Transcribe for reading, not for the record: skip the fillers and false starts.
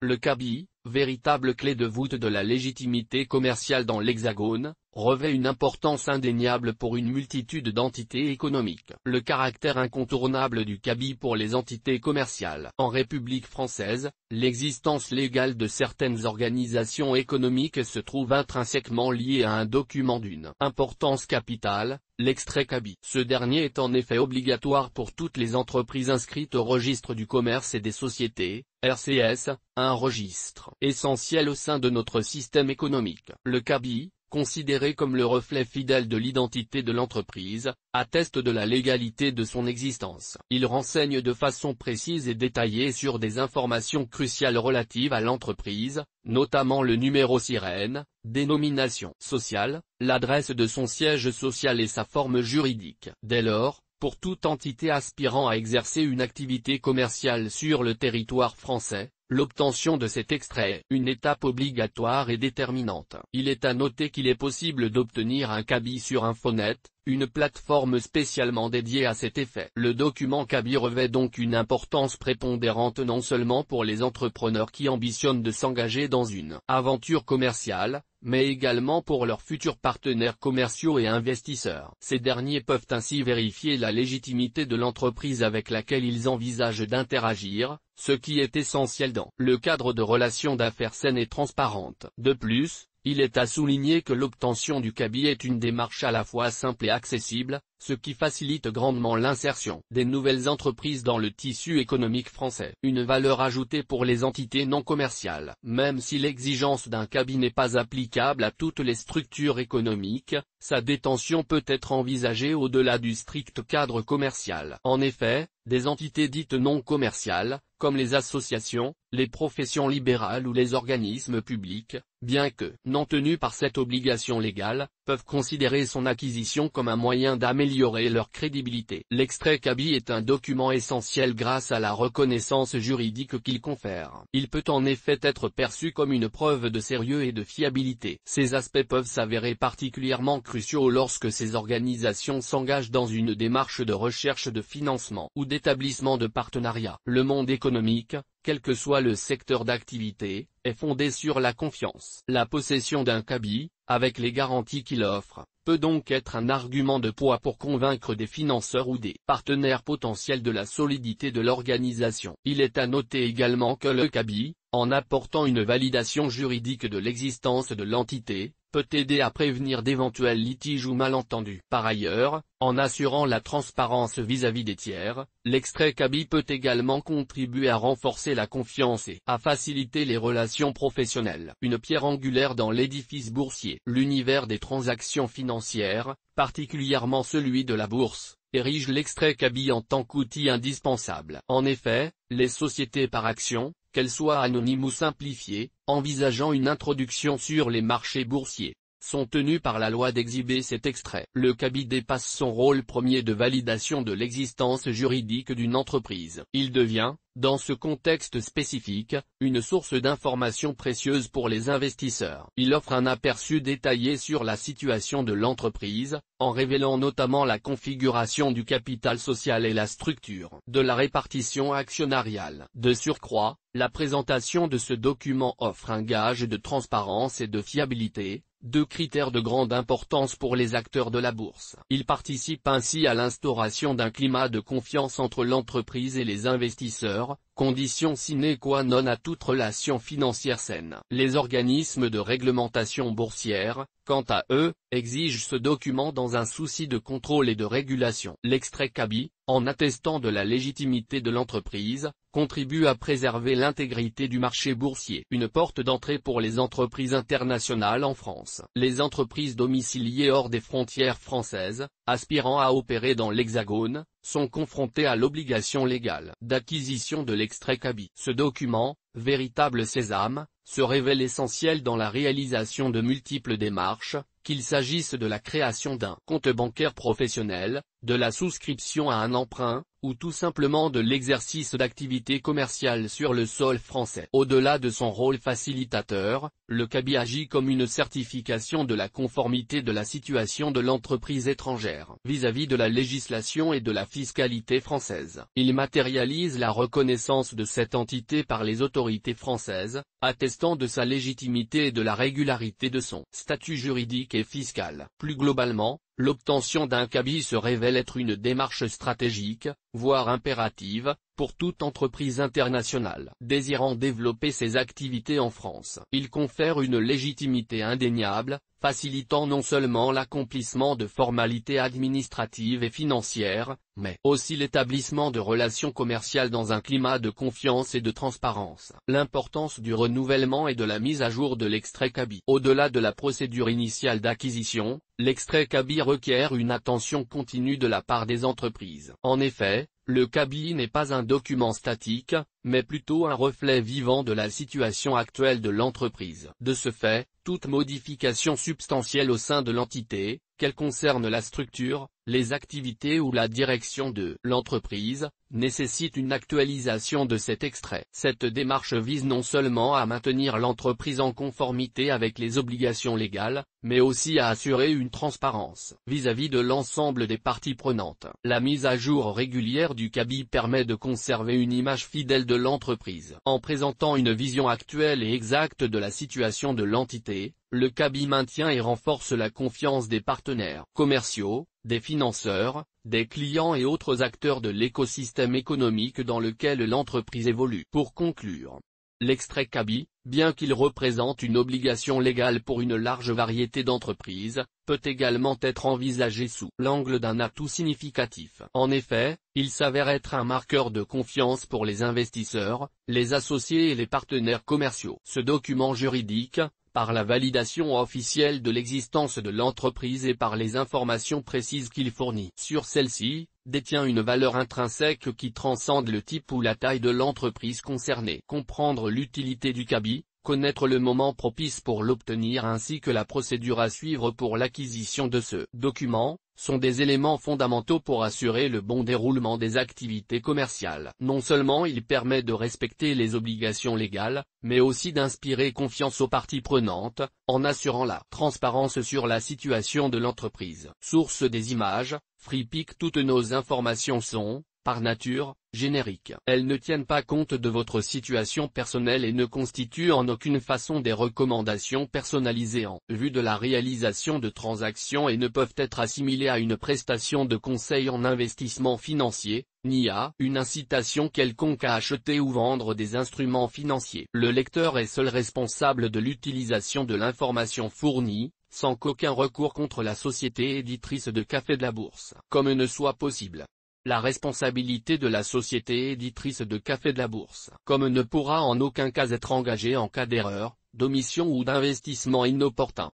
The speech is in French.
Le CABI, véritable clé de voûte de la légitimité commerciale dans l'Hexagone, revêt une importance indéniable pour une multitude d'entités économiques. Le caractère incontournable du CABI pour les entités commerciales. En République française, l'existence légale de certaines organisations économiques se trouve intrinsèquement liée à un document d'une importance capitale, l'extrait CABI. Ce dernier est en effet obligatoire pour toutes les entreprises inscrites au registre du commerce et des sociétés, RCS, un registre essentiel au sein de notre système économique. Le CABI, considéré comme le reflet fidèle de l'identité de l'entreprise, atteste de la légalité de son existence. Il renseigne de façon précise et détaillée sur des informations cruciales relatives à l'entreprise, notamment le numéro SIREN, dénomination sociale, l'adresse de son siège social et sa forme juridique. Dès lors, pour toute entité aspirant à exercer une activité commerciale sur le territoire français, l'obtention de cet extrait est une étape obligatoire et déterminante. Il est à noter qu'il est possible d'obtenir un CABI sur Infonet, une plateforme spécialement dédiée à cet effet. Le document CABI revêt donc une importance prépondérante non seulement pour les entrepreneurs qui ambitionnent de s'engager dans une aventure commerciale, mais également pour leurs futurs partenaires commerciaux et investisseurs. Ces derniers peuvent ainsi vérifier la légitimité de l'entreprise avec laquelle ils envisagent d'interagir, ce qui est essentiel dans le cadre de relations d'affaires saines et transparentes. De plus, il est à souligner que l'obtention du CABI est une démarche à la fois simple et accessible, ce qui facilite grandement l'insertion des nouvelles entreprises dans le tissu économique français. Une valeur ajoutée pour les entités non commerciales. Même si l'exigence d'un CABI n'est pas applicable à toutes les structures économiques, sa détention peut être envisagée au-delà du strict cadre commercial. En effet, des entités dites non commerciales, comme les associations, les professions libérales ou les organismes publics, bien que non tenus par cette obligation légale, peuvent considérer son acquisition comme un moyen d'améliorer leur crédibilité. L'extrait CABI est un document essentiel grâce à la reconnaissance juridique qu'il confère. Il peut en effet être perçu comme une preuve de sérieux et de fiabilité. Ces aspects peuvent s'avérer particulièrement cruciaux lorsque ces organisations s'engagent dans une démarche de recherche de financement ou d'établissement de partenariat. Le monde économique, quel que soit le secteur d'activité, est fondé sur la confiance. La possession d'un CABI, avec les garanties qu'il offre, peut donc être un argument de poids pour convaincre des financeurs ou des partenaires potentiels de la solidité de l'organisation. Il est à noter également que le CABI, en apportant une validation juridique de l'existence de l'entité, peut aider à prévenir d'éventuels litiges ou malentendus. Par ailleurs, en assurant la transparence vis-à-vis des tiers, l'extrait CABI peut également contribuer à renforcer la confiance et à faciliter les relations professionnelles. Une pierre angulaire dans l'édifice boursier. L'univers des transactions financières, particulièrement celui de la bourse, érige l'extrait CABI en tant qu'outil indispensable. En effet, les sociétés par actions, qu'elles soient anonymes ou simplifiées, envisageant une introduction sur les marchés boursiers, sont tenues par la loi d'exhiber cet extrait. Le CABI dépasse son rôle premier de validation de l'existence juridique d'une entreprise. Il devient, dans ce contexte spécifique, une source d'informations précieuses pour les investisseurs. Il offre un aperçu détaillé sur la situation de l'entreprise, en révélant notamment la configuration du capital social et la structure de la répartition actionnariale. De surcroît, la présentation de ce document offre un gage de transparence et de fiabilité, deux critères de grande importance pour les acteurs de la bourse. Il participe ainsi à l'instauration d'un climat de confiance entre l'entreprise et les investisseurs, condition sine qua non à toute relation financière saine. Les organismes de réglementation boursière, quant à eux, exigent ce document dans un souci de contrôle et de régulation. L'extrait CABI, en attestant de la légitimité de l'entreprise, contribue à préserver l'intégrité du marché boursier. Une porte d'entrée pour les entreprises internationales en France. Les entreprises domiciliées hors des frontières françaises, aspirant à opérer dans l'Hexagone, sont confrontées à l'obligation légale d'acquisition de l'extrait CABI. Ce document, véritable sésame, se révèle essentiel dans la réalisation de multiples démarches, qu'il s'agisse de la création d'un compte bancaire professionnel, de la souscription à un emprunt, ou tout simplement de l'exercice d'activités commerciales sur le sol français. Au-delà de son rôle facilitateur, le CABI agit comme une certification de la conformité de la situation de l'entreprise étrangère vis-à-vis de la législation et de la fiscalité française. Il matérialise la reconnaissance de cette entité par les autorités françaises, attestant de sa légitimité et de la régularité de son statut juridique et fiscal. Plus globalement, l'obtention d'un CABI se révèle être une démarche stratégique, voire impérative, pour toute entreprise internationale désirant développer ses activités en France. Il confère une légitimité indéniable, facilitant non seulement l'accomplissement de formalités administratives et financières, mais aussi l'établissement de relations commerciales dans un climat de confiance et de transparence. L'importance du renouvellement et de la mise à jour de l'extrait CABI. Au-delà de la procédure initiale d'acquisition, l'extrait CABI requiert une attention continue de la part des entreprises. En effet, le CABI n'est pas un document statique, mais plutôt un reflet vivant de la situation actuelle de l'entreprise. De ce fait, toute modification substantielle au sein de l'entité, qu'elle concerne la structure, les activités ou la direction de l'entreprise, nécessite une actualisation de cet extrait. Cette démarche vise non seulement à maintenir l'entreprise en conformité avec les obligations légales, mais aussi à assurer une transparence vis-à-vis de l'ensemble des parties prenantes. La mise à jour régulière du CABI permet de conserver une image fidèle de l'entreprise. En présentant une vision actuelle et exacte de la situation de l'entité, le CABI maintient et renforce la confiance des partenaires commerciaux, des financeurs, des clients et autres acteurs de l'écosystème économique dans lequel l'entreprise évolue. Pour conclure, l'extrait CABI, bien qu'il représente une obligation légale pour une large variété d'entreprises, peut également être envisagé sous l'angle d'un atout significatif. En effet, il s'avère être un marqueur de confiance pour les investisseurs, les associés et les partenaires commerciaux. Ce document juridique, par la validation officielle de l'existence de l'entreprise et par les informations précises qu'il fournit sur celle-ci, détient une valeur intrinsèque qui transcende le type ou la taille de l'entreprise concernée. Comprendre l'utilité du CABI, connaître le moment propice pour l'obtenir ainsi que la procédure à suivre pour l'acquisition de ce document, sont des éléments fondamentaux pour assurer le bon déroulement des activités commerciales. Non seulement il permet de respecter les obligations légales, mais aussi d'inspirer confiance aux parties prenantes, en assurant la transparence sur la situation de l'entreprise. Source des images, FreePic. Toutes nos informations sont, par nature, génériques. Elles ne tiennent pas compte de votre situation personnelle et ne constituent en aucune façon des recommandations personnalisées en vue de la réalisation de transactions et ne peuvent être assimilées à une prestation de conseil en investissement financier, ni à une incitation quelconque à acheter ou vendre des instruments financiers. Le lecteur est seul responsable de l'utilisation de l'information fournie, sans qu'aucun recours contre la société éditrice de Café de la Bourse, comme ne soit possible. La responsabilité de la société éditrice de Café de la Bourse, comme ne pourra en aucun cas être engagée en cas d'erreur, d'omission ou d'investissement inopportun.